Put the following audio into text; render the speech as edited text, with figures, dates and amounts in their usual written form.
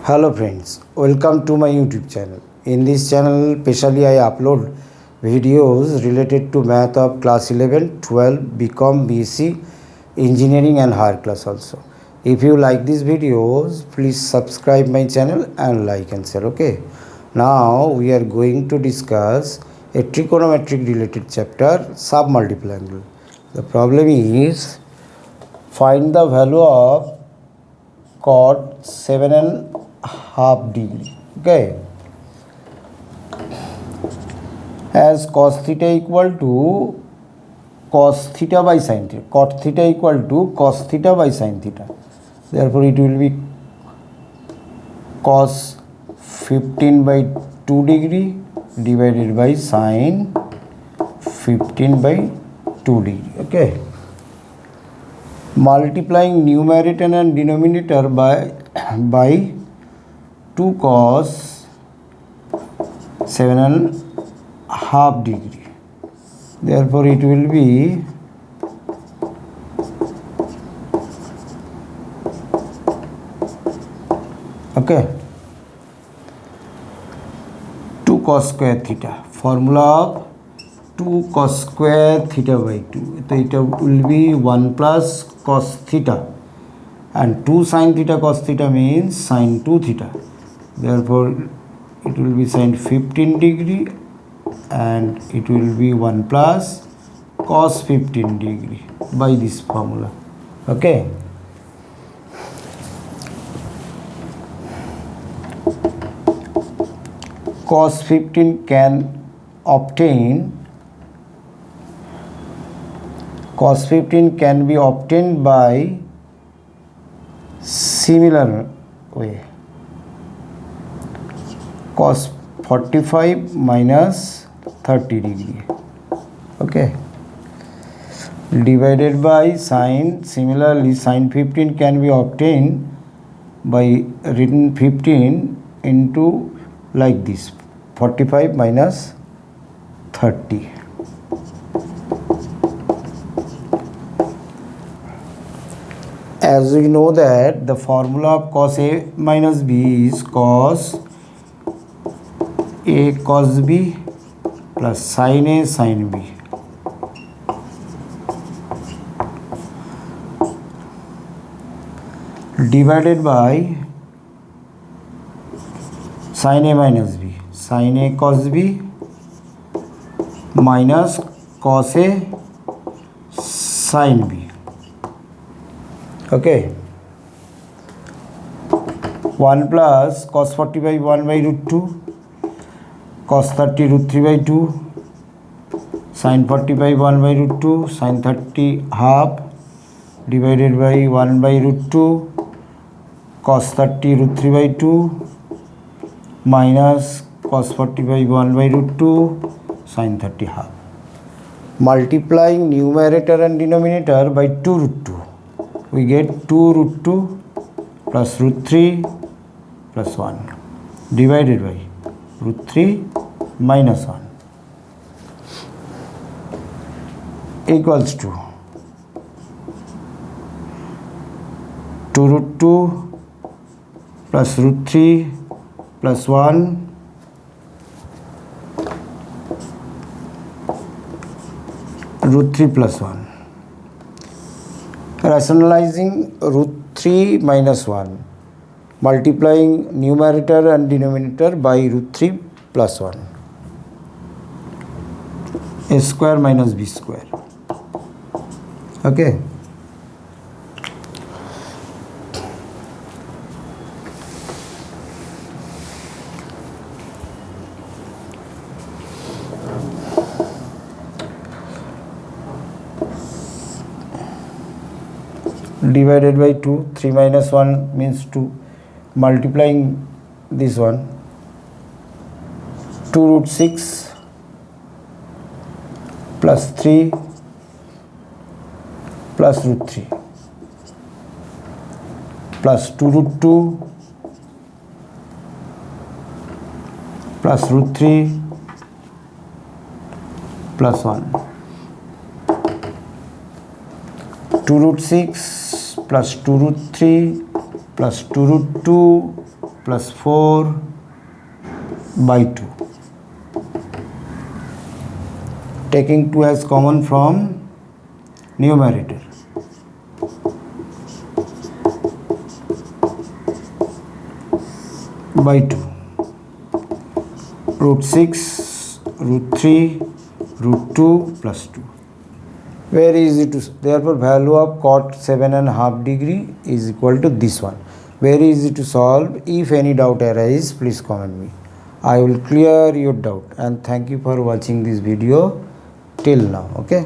Hello friends, welcome to my YouTube channel. In this channel, specially I upload videos related to math of class 11, 12, BCom, BC, engineering and higher class also. If you like these videos, please subscribe my channel and like and share. Okay. Now we are going to discuss a trigonometric related chapter, submultiple. The problem is find the value of cot 7.5 degree. Okay, as cos theta equal to cos theta by sin theta, cot theta equal to cos theta by sin theta, therefore it will be cos 15 by 2 degree divided by sin 15 by 2 degree. Okay, multiplying numerator and denominator by 2 cos 7.5 degree, therefore it will be okay 2 cos square theta, formula of 2 cos square theta by 2, so it will be 1 plus cos theta, and 2 sin theta cos theta means sin 2 theta, therefore it will be sin 15 degree and it will be 1 plus cos 15 degree by this formula. Okay, cos 15 can be obtained by similar way, cos 45 minus 30 degree, okay, divided by sin. Similarly, sin 15 can be obtained by written 15 into like this, 45 minus 30. As we know that the formula of cos A minus B is cos A cos B plus sin A sin B. Divided by sin A minus B, sin A cos B minus cos A sin B. Okay, 1 plus cos 40 by 1 by root 2, cos 30 root 3 by 2, sin 40 by 1 by root 2, sin 30 half divided by 1 by root 2, cos 30 root 3 by 2 minus cos 40 by 1 by root 2, sin 30 half. Multiplying numerator and denominator by 2 root 2, we get 2 root 2 plus root 3 plus 1 divided by root 3 minus 1 equals to 2 root 2 plus root 3 plus 1 root 3 plus 1. Rationalizing root 3 minus 1, multiplying numerator and denominator by root 3 plus 1, a square minus b square. Okay, divided by 2, 3 minus 1 means 2, multiplying this one, 2 root 6 plus 3 plus root 3 plus 2 root 2 plus root 3 plus 1, 2 root 6 plus 2 root 3 plus 2 root 2 plus 4 by 2. Taking 2 as common from numerator. By 2. Root 6, root 3, root 2 plus 2. Very easy to, therefore value of cot 7.5 degree is equal to this one. Very easy to solve. If any doubt arises, please comment me. I will clear your doubt, and thank you for watching this video till now. Okay.